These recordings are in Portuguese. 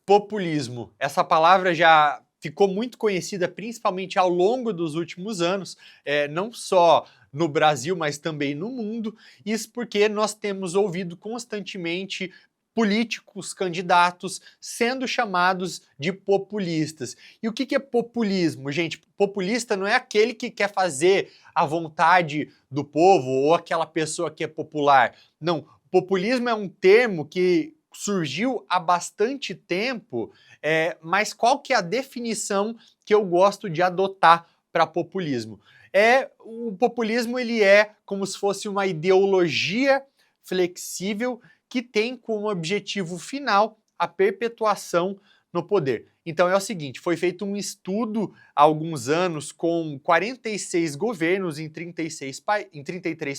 Populismo. Essa palavra já ficou muito conhecida, principalmente ao longo dos últimos anos, não só no Brasil, mas também no mundo. Isso porque nós temos ouvido constantemente políticos, candidatos, sendo chamados de populistas. E o que é populismo, gente? Populista não é aquele que quer fazer a vontade do povo ou aquela pessoa que é popular. Não, populismo é um termo que surgiu há bastante tempo, mas qual que é a definição que eu gosto de adotar para populismo? O populismo ele é como se fosse uma ideologia flexível que tem como objetivo final a perpetuação no poder. Então é o seguinte, foi feito um estudo há alguns anos com 46 governos em 33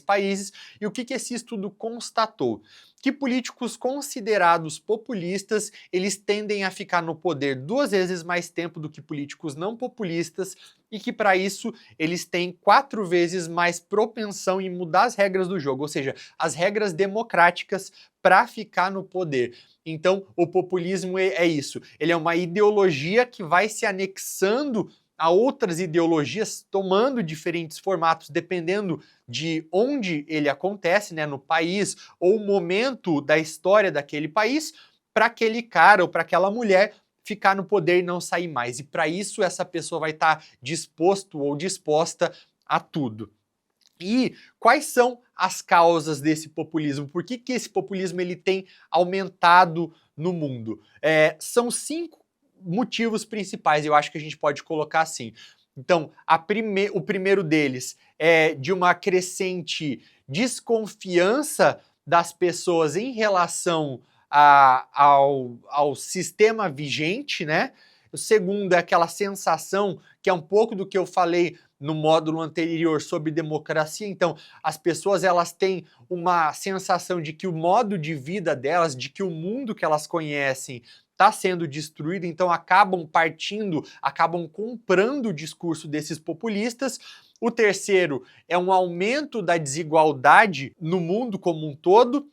países, e o que esse estudo constatou? Que políticos considerados populistas, eles tendem a ficar no poder 2 vezes mais tempo do que políticos não populistas, e que para isso eles têm 4 vezes mais propensão em mudar as regras do jogo, ou seja, as regras democráticas para ficar no poder. Então, o populismo é isso, ele é uma ideologia que vai se anexando a outras ideologias, tomando diferentes formatos, dependendo de onde ele acontece, né, no país, ou o momento da história daquele país, para aquele cara ou para aquela mulher ficar no poder e não sair mais. E para isso, essa pessoa vai estar disposto ou disposta a tudo. E quais são as causas desse populismo? Por que esse populismo ele tem aumentado no mundo? São 5 motivos principais, eu acho que a gente pode colocar assim. Então, o primeiro deles é de uma crescente desconfiança das pessoas em relação ao sistema vigente, né? O segundo é aquela sensação, que é um pouco do que eu falei no módulo anterior sobre democracia. Então, as pessoas elas têm uma sensação de que o modo de vida delas, de que o mundo que elas conhecem está sendo destruído, então acabam comprando o discurso desses populistas. O terceiro é um aumento da desigualdade no mundo como um todo.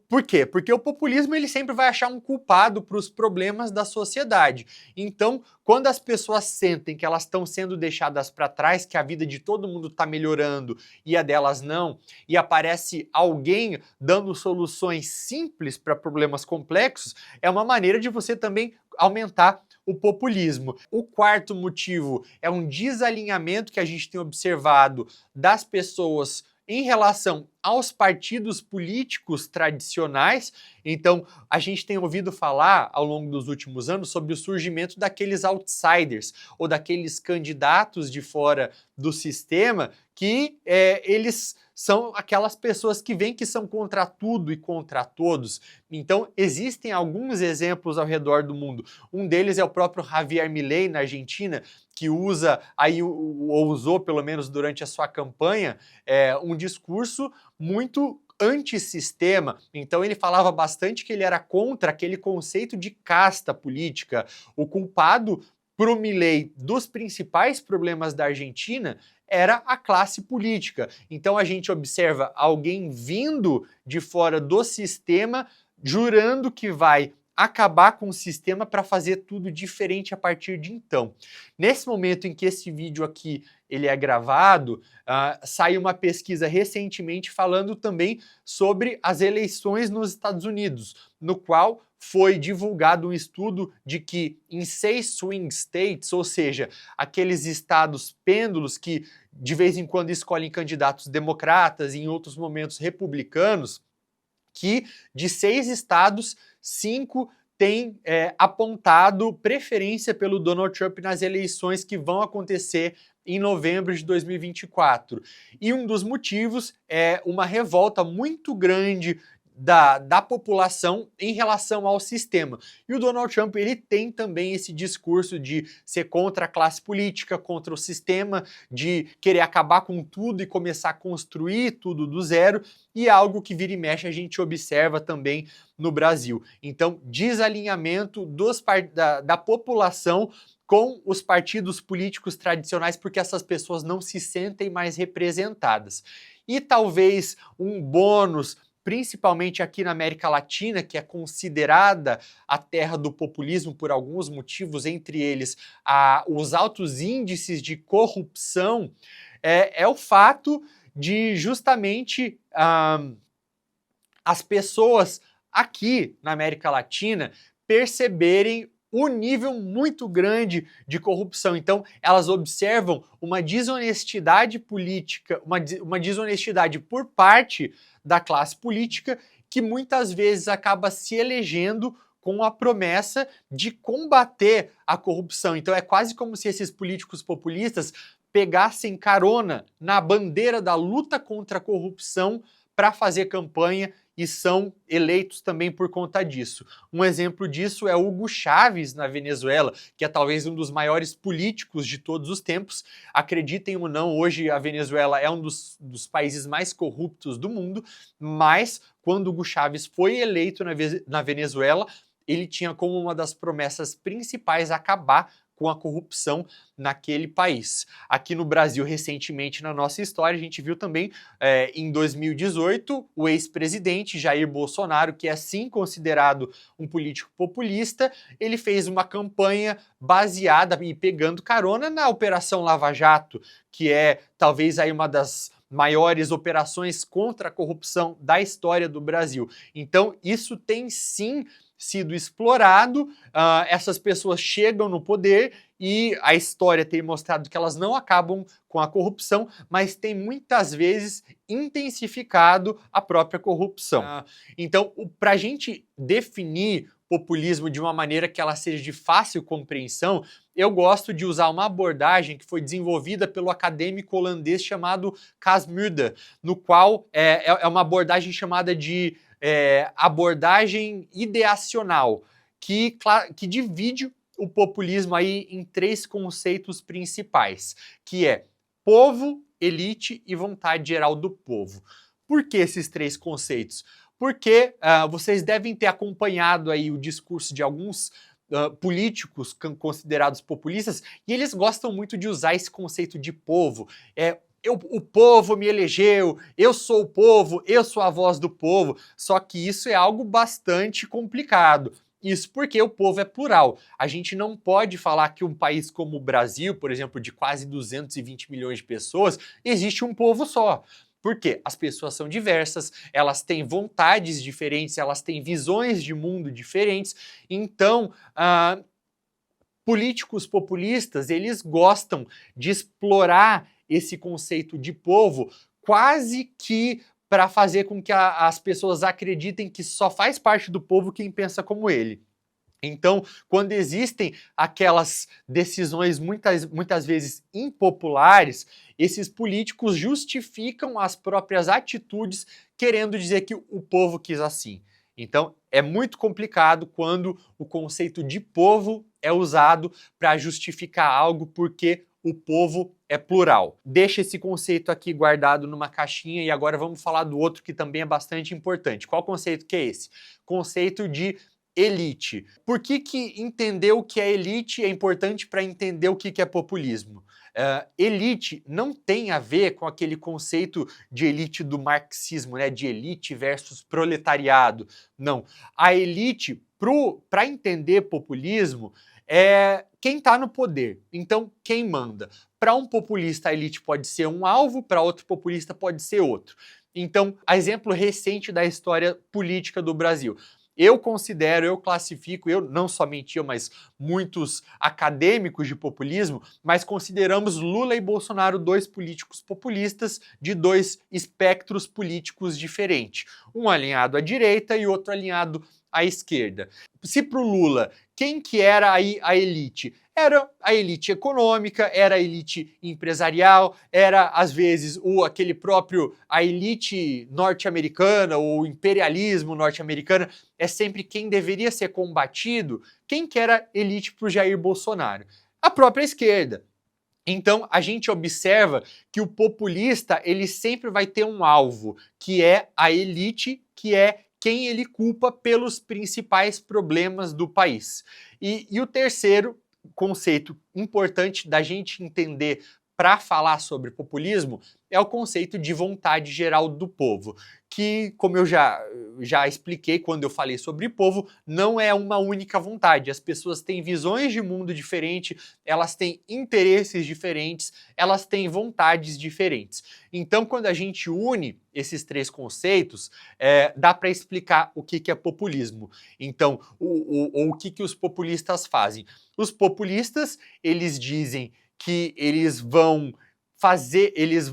Por quê? Porque o populismo ele sempre vai achar um culpado para os problemas da sociedade. Então, quando as pessoas sentem que elas estão sendo deixadas para trás, que a vida de todo mundo está melhorando e a delas não, e aparece alguém dando soluções simples para problemas complexos, é uma maneira de você também aumentar o populismo. O quarto motivo é um desalinhamento que a gente tem observado das pessoas em relação aos partidos políticos tradicionais. Então, a gente tem ouvido falar ao longo dos últimos anos sobre o surgimento daqueles outsiders, ou daqueles candidatos de fora do sistema, que eles são aquelas pessoas que vêm que são contra tudo e contra todos. Então, existem alguns exemplos ao redor do mundo. Um deles é o próprio Javier Milei, na Argentina, que usa, ou usou pelo menos durante a sua campanha, um discurso muito antissistema. Então ele falava bastante que ele era contra aquele conceito de casta política. O culpado para o Milei dos principais problemas da Argentina era a classe política. Então a gente observa alguém vindo de fora do sistema, jurando que vai acabar com o sistema para fazer tudo diferente a partir de então. Nesse momento em que esse vídeo aqui ele é gravado, saiu uma pesquisa recentemente falando também sobre as eleições nos Estados Unidos, no qual foi divulgado um estudo de que em 6 swing states, ou seja, aqueles estados pêndulos que de vez em quando escolhem candidatos democratas e em outros momentos republicanos, que de 6 estados, 5 têm apontado preferência pelo Donald Trump nas eleições que vão acontecer em novembro de 2024. E um dos motivos é uma revolta muito grande da população em relação ao sistema. E o Donald Trump ele tem também esse discurso de ser contra a classe política, contra o sistema, de querer acabar com tudo e começar a construir tudo do zero, e é algo que vira e mexe a gente observa também no Brasil. Então, desalinhamento da população com os partidos políticos tradicionais, porque essas pessoas não se sentem mais representadas. E talvez um bônus principalmente aqui na América Latina, que é considerada a terra do populismo por alguns motivos, entre eles os altos índices de corrupção, é o fato de justamente as pessoas aqui na América Latina perceberem um nível muito grande de corrupção. Então, elas observam uma desonestidade política, uma desonestidade por parte da classe política que muitas vezes acaba se elegendo com a promessa de combater a corrupção. Então, é quase como se esses políticos populistas pegassem carona na bandeira da luta contra a corrupção para fazer campanha e são eleitos também por conta disso. Um exemplo disso é Hugo Chávez na Venezuela, que é talvez um dos maiores políticos de todos os tempos. Acreditem ou não, hoje a Venezuela é um dos países mais corruptos do mundo, mas quando Hugo Chávez foi eleito na Venezuela, ele tinha como uma das promessas principais acabar com a corrupção naquele país. Aqui no Brasil, recentemente na nossa história, a gente viu também, em 2018, o ex-presidente Jair Bolsonaro, que é sim considerado um político populista, ele fez uma campanha baseada e pegando carona na Operação Lava Jato, que é talvez aí uma das maiores operações contra a corrupção da história do Brasil. Então, isso tem sim sido explorado, essas pessoas chegam no poder e a história tem mostrado que elas não acabam com a corrupção, mas tem muitas vezes intensificado a própria corrupção. Então, para a gente definir populismo de uma maneira que ela seja de fácil compreensão, eu gosto de usar uma abordagem que foi desenvolvida pelo acadêmico holandês chamado Cas Mudde, no qual é uma abordagem chamada de abordagem ideacional, que divide o populismo aí em três conceitos principais, que é povo, elite e vontade geral do povo. Por que esses três conceitos? Porque vocês devem ter acompanhado aí o discurso de alguns políticos considerados populistas, e eles gostam muito de usar esse conceito de povo. O povo me elegeu, eu sou o povo, eu sou a voz do povo. Só que isso é algo bastante complicado. Isso porque o povo é plural. A gente não pode falar que um país como o Brasil, por exemplo, de quase 220 milhões de pessoas, existe um povo só. Por quê? As pessoas são diversas, elas têm vontades diferentes, elas têm visões de mundo diferentes. Então, políticos populistas, eles gostam de explorar esse conceito de povo quase que para fazer com que as pessoas acreditem que só faz parte do povo quem pensa como ele. Então, quando existem aquelas decisões muitas vezes impopulares, esses políticos justificam as próprias atitudes querendo dizer que o povo quis assim. Então, é muito complicado quando o conceito de povo é usado para justificar algo porque o povo é plural. Deixa esse conceito aqui guardado numa caixinha e agora vamos falar do outro que também é bastante importante. Qual conceito que é esse? Conceito de elite. Por que entender o que é elite é importante para entender o que é populismo? Elite não tem a ver com aquele conceito de elite do marxismo, né? De elite versus proletariado. Não. A elite, para entender populismo, é quem está no poder. Então, quem manda? Para um populista, a elite pode ser um alvo, para outro populista pode ser outro. Então, exemplo recente da história política do Brasil. Eu classifico, não somente eu, mas muitos acadêmicos de populismo, mas consideramos Lula e Bolsonaro dois políticos populistas de dois espectros políticos diferentes. Um alinhado à direita e outro alinhado à esquerda. Se para o Lula, quem que era aí a elite? Era a elite econômica, era a elite empresarial, era às vezes a elite norte-americana, ou o imperialismo norte-americano, é sempre quem deveria ser combatido. Quem que era elite para o Jair Bolsonaro? A própria esquerda. Então, a gente observa que o populista, ele sempre vai ter um alvo, que é a elite, que é quem ele culpa pelos principais problemas do país. E o terceiro conceito importante da gente entender para falar sobre populismo é o conceito de vontade geral do povo, que, como eu já expliquei quando eu falei sobre povo, não é uma única vontade. As pessoas têm visões de mundo diferentes, elas têm interesses diferentes, elas têm vontades diferentes. Então, quando a gente une esses três conceitos, dá para explicar o que é populismo. Então, o que os populistas fazem? Os populistas, eles dizem que eles vão fazer, eles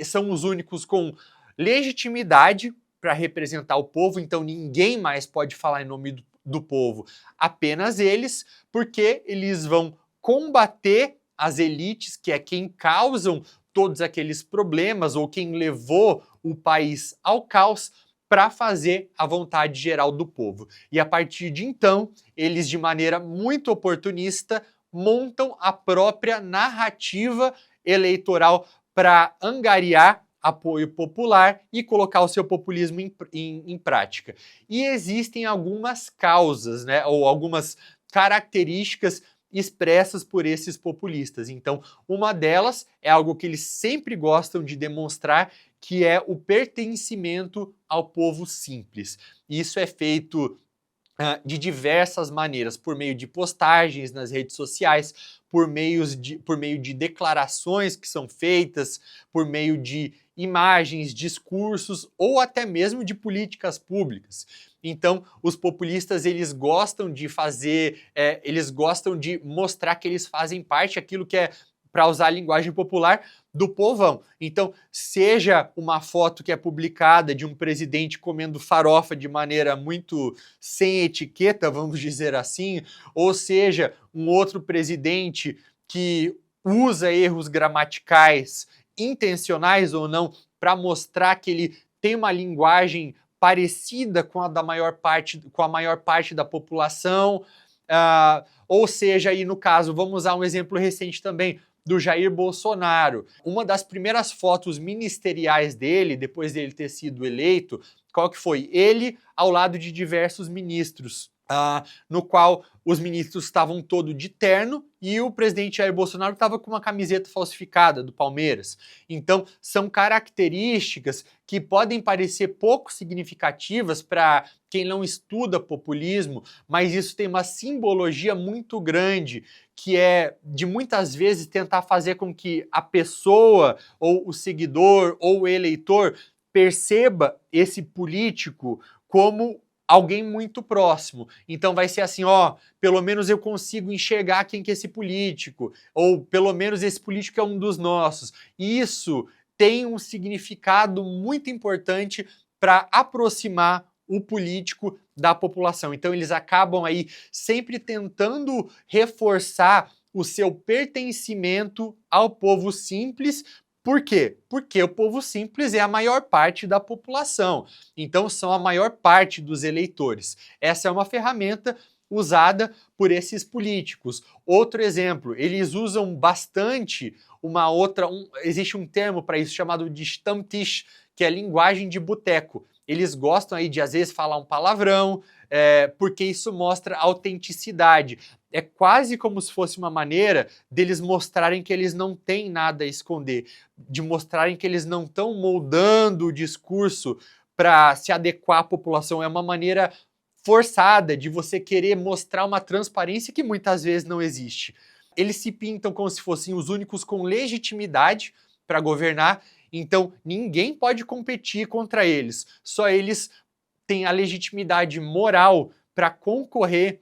são os únicos com legitimidade para representar o povo, então ninguém mais pode falar em nome do povo, apenas eles, porque eles vão combater as elites, que é quem causam todos aqueles problemas ou quem levou o país ao caos, para fazer a vontade geral do povo. E a partir de então, eles de maneira muito oportunista montam a própria narrativa eleitoral para angariar apoio popular e colocar o seu populismo em prática. E existem algumas causas, né, ou algumas características expressas por esses populistas. Então, uma delas é algo que eles sempre gostam de demonstrar, que é o pertencimento ao povo simples. Isso é feito de diversas maneiras, por meio de postagens nas redes sociais, por meio de declarações que são feitas, por meio de imagens, discursos ou até mesmo de políticas públicas. Então, os populistas, eles gostam de fazer, eles gostam de mostrar que eles fazem parte daquilo que é, para usar a linguagem popular, do povão. Então, seja uma foto que é publicada de um presidente comendo farofa de maneira muito sem etiqueta, vamos dizer assim, ou seja, um outro presidente que usa erros gramaticais, intencionais ou não, para mostrar que ele tem uma linguagem parecida com a da maior parte, com a maior parte da população, ou seja, aí no caso, vamos usar um exemplo recente também, do Jair Bolsonaro. Uma das primeiras fotos ministeriais dele, depois dele ter sido eleito, qual que foi? Ele ao lado de diversos ministros, no qual os ministros estavam todos de terno e o presidente Jair Bolsonaro estava com uma camiseta falsificada do Palmeiras. Então, são características que podem parecer pouco significativas para quem não estuda populismo, mas isso tem uma simbologia muito grande, que é de muitas vezes tentar fazer com que a pessoa, ou o seguidor, ou o eleitor perceba esse político como alguém muito próximo. Então vai ser assim, ó, pelo menos eu consigo enxergar quem que é esse político, ou pelo menos esse político é um dos nossos. Isso tem um significado muito importante para aproximar o político da população. Então eles acabam aí sempre tentando reforçar o seu pertencimento ao povo simples. Por quê? Porque o povo simples é a maior parte da população, então são a maior parte dos eleitores. Essa é uma ferramenta usada por esses políticos. Outro exemplo, eles usam bastante existe um termo para isso chamado de Stammtisch, que é linguagem de boteco. Eles gostam aí de às vezes falar um palavrão, porque isso mostra autenticidade. É quase como se fosse uma maneira deles mostrarem que eles não têm nada a esconder, de mostrarem que eles não estão moldando o discurso para se adequar à população. É uma maneira forçada de você querer mostrar uma transparência que muitas vezes não existe. Eles se pintam como se fossem os únicos com legitimidade para governar, então ninguém pode competir contra eles. Só eles têm a legitimidade moral para concorrer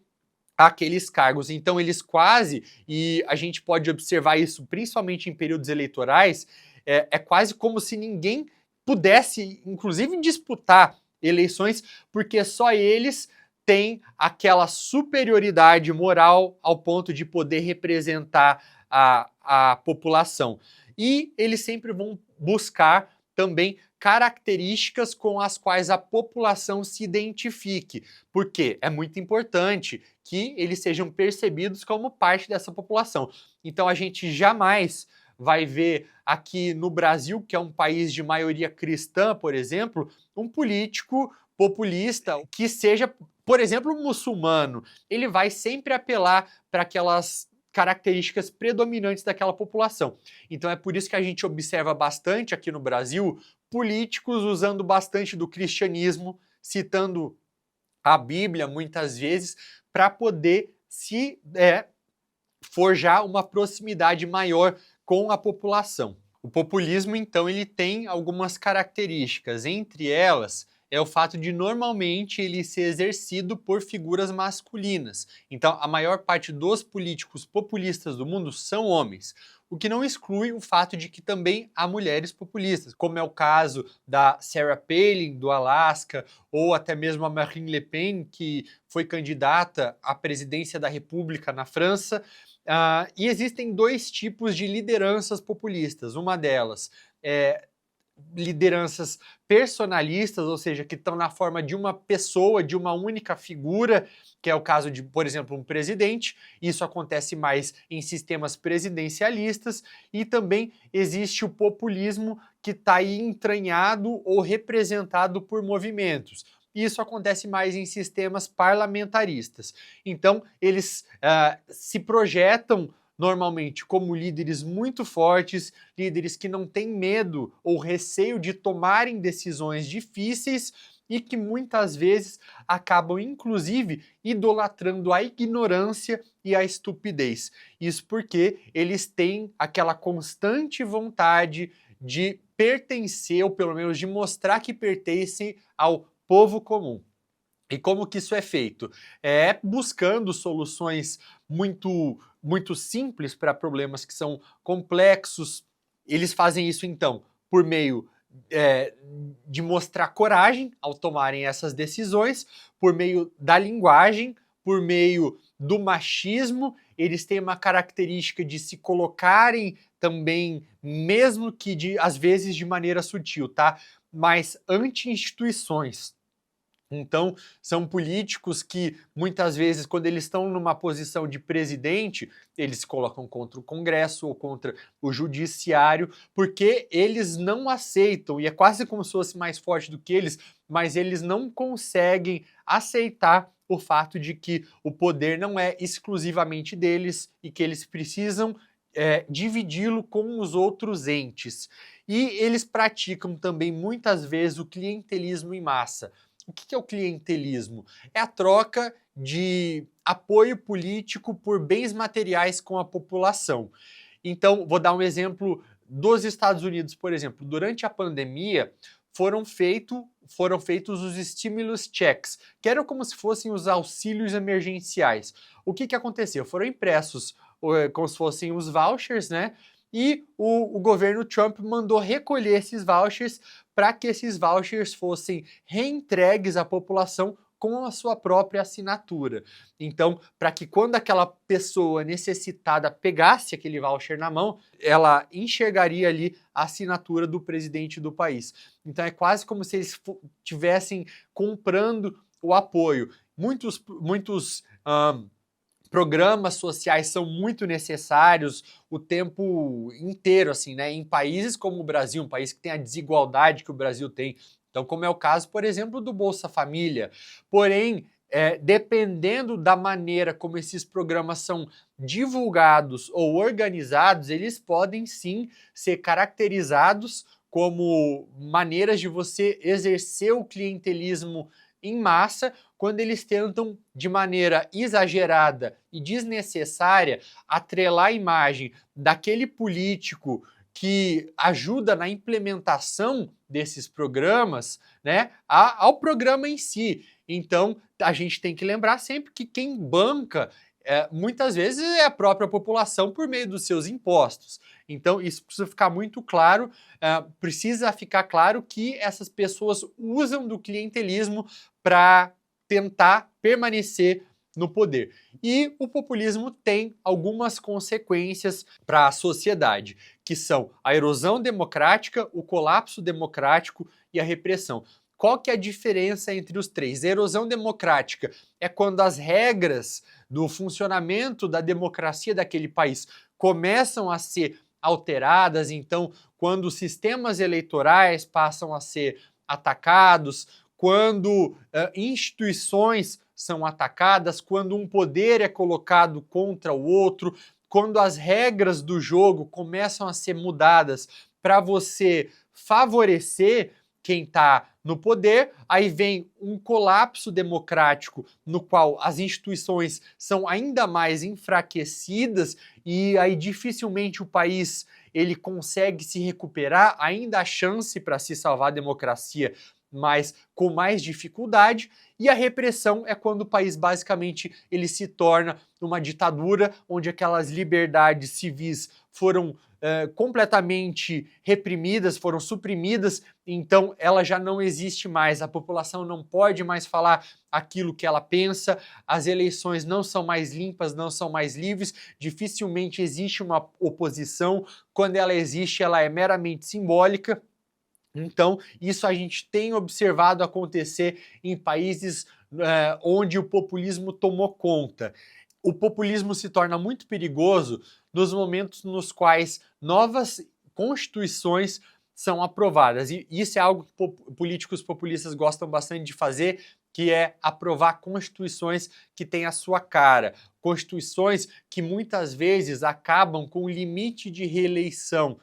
àqueles cargos. Então eles quase, e a gente pode observar isso principalmente em períodos eleitorais, é quase como se ninguém pudesse, inclusive, disputar eleições, porque só eles têm aquela superioridade moral ao ponto de poder representar a população. E eles sempre vão buscar também características com as quais a população se identifique, porque é muito importante que eles sejam percebidos como parte dessa população. Então a gente jamais vai ver aqui no Brasil, que é um país de maioria cristã, por exemplo, um político populista que seja, por exemplo, muçulmano. Ele vai sempre apelar para aquelas características predominantes daquela população. Então é por isso que a gente observa bastante aqui no Brasil políticos usando bastante do cristianismo, citando a Bíblia muitas vezes, para poder se forjar uma proximidade maior com a população. O populismo, então, ele tem algumas características, entre elas é o fato de normalmente ele ser exercido por figuras masculinas. Então, a maior parte dos políticos populistas do mundo são homens, o que não exclui o fato de que também há mulheres populistas, como é o caso da Sarah Palin, do Alasca, ou até mesmo a Marine Le Pen, que foi candidata à presidência da República na França. E existem dois tipos de lideranças populistas. Uma delas é lideranças personalistas, ou seja, que estão na forma de uma pessoa, de uma única figura, que é o caso de, por exemplo, um presidente. Isso acontece mais em sistemas presidencialistas, e também existe o populismo que está aí entranhado ou representado por movimentos. Isso acontece mais em sistemas parlamentaristas. Então, eles se projetam normalmente como líderes muito fortes, líderes que não têm medo ou receio de tomarem decisões difíceis e que muitas vezes acabam, inclusive, idolatrando a ignorância e a estupidez. Isso porque eles têm aquela constante vontade de pertencer, ou pelo menos de mostrar que pertencem ao povo comum. E como que isso é feito? É buscando soluções muito simples para problemas que são complexos. Eles fazem isso, então, por meio de mostrar coragem ao tomarem essas decisões, por meio da linguagem, por meio do machismo. Eles têm uma característica de se colocarem também, mesmo que às vezes de maneira sutil, tá? Mas anti-instituições. Então, são políticos que, muitas vezes, quando eles estão numa posição de presidente, eles se colocam contra o Congresso ou contra o Judiciário, porque eles não aceitam, e é quase como se fosse mais forte do que eles, mas eles não conseguem aceitar o fato de que o poder não é exclusivamente deles e que eles precisam dividi-lo com os outros entes. E eles praticam também, muitas vezes, o clientelismo em massa. O que é o clientelismo? É a troca de apoio político por bens materiais com a população. Então, vou dar um exemplo dos Estados Unidos, por exemplo. Durante a pandemia, foram feitos os stimulus checks, que eram como se fossem os auxílios emergenciais. O que aconteceu? Foram impressos como se fossem os vouchers, né? E o governo Trump mandou recolher esses vouchers para que esses vouchers fossem reentregues à população com a sua própria assinatura. Então, para que quando aquela pessoa necessitada pegasse aquele voucher na mão, ela enxergaria ali a assinatura do presidente do país. Então é quase como se eles estivessem comprando o apoio. Muitos programas sociais são muito necessários o tempo inteiro, assim, né? Em países como o Brasil, um país que tem a desigualdade que o Brasil tem. Então, como é o caso, por exemplo, do Bolsa Família. Porém, dependendo da maneira como esses programas são divulgados ou organizados, eles podem sim ser caracterizados como maneiras de você exercer o clientelismo em massa, quando eles tentam, de maneira exagerada e desnecessária, atrelar a imagem daquele político que ajuda na implementação desses programas, né, ao programa em si. Então, a gente tem que lembrar sempre que quem banca muitas vezes é a própria população por meio dos seus impostos. Então, isso precisa ficar muito claro, precisa ficar claro que essas pessoas usam do clientelismo para tentar permanecer no poder. E o populismo tem algumas consequências para a sociedade, que são a erosão democrática, o colapso democrático e a repressão. Qual que é a diferença entre os três? A erosão democrática é quando as regras do funcionamento da democracia daquele país começam a ser alteradas, então quando os sistemas eleitorais passam a ser atacados, quando instituições são atacadas, quando um poder é colocado contra o outro, quando as regras do jogo começam a ser mudadas para você favorecer quem está no poder, aí vem um colapso democrático no qual as instituições são ainda mais enfraquecidas e aí dificilmente o país ele consegue se recuperar, ainda há chance para se salvar a democracia, mas com mais dificuldade, e a repressão é quando o país basicamente ele se torna uma ditadura, onde aquelas liberdades civis foram completamente reprimidas, foram suprimidas, então ela já não existe mais, a população não pode mais falar aquilo que ela pensa, as eleições não são mais limpas, não são mais livres, dificilmente existe uma oposição, quando ela existe ela é meramente simbólica. Então, isso a gente tem observado acontecer em países onde o populismo tomou conta. O populismo se torna muito perigoso nos momentos nos quais novas constituições são aprovadas. E isso é algo que políticos populistas gostam bastante de fazer, que é aprovar constituições que têm a sua cara. Constituições que muitas vezes acabam com o limite de reeleição.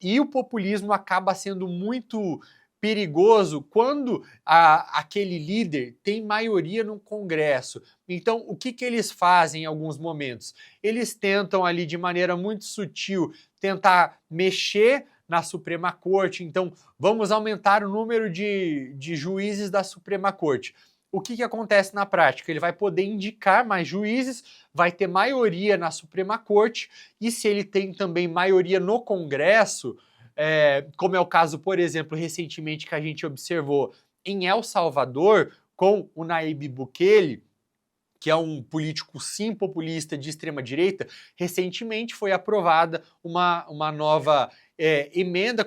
E o populismo acaba sendo muito perigoso quando aquele líder tem maioria no Congresso. Então, o que eles fazem em alguns momentos? Eles tentam ali de maneira muito sutil tentar mexer na Suprema Corte, então vamos aumentar o número de juízes da Suprema Corte. O que acontece na prática? Ele vai poder indicar mais juízes, vai ter maioria na Suprema Corte, e se ele tem também maioria no Congresso, como é o caso, por exemplo, recentemente que a gente observou em El Salvador, com o Nayib Bukele, que é um político sim populista de extrema-direita, recentemente foi aprovada uma nova emenda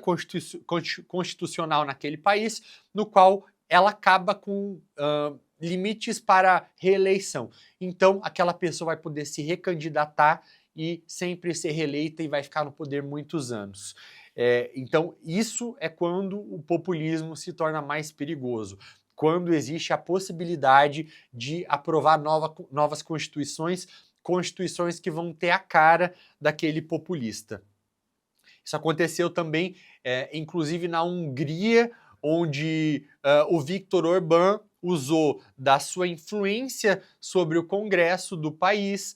constitucional naquele país, no qual ela acaba com limites para reeleição. Então, aquela pessoa vai poder se recandidatar e sempre ser reeleita e vai ficar no poder muitos anos. Então, isso é quando o populismo se torna mais perigoso. Quando existe a possibilidade de aprovar novas constituições, constituições que vão ter a cara daquele populista. Isso aconteceu também, inclusive na Hungria, onde o Viktor Orbán usou da sua influência sobre o Congresso do país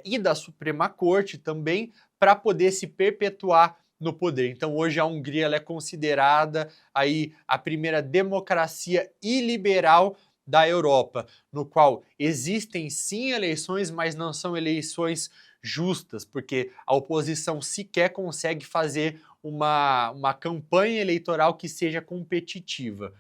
e da Suprema Corte também para poder se perpetuar no poder. Então hoje a Hungria ela é considerada aí a primeira democracia iliberal da Europa, no qual existem sim eleições, mas não são eleições justas, porque a oposição sequer consegue fazer uma campanha eleitoral que seja competitiva.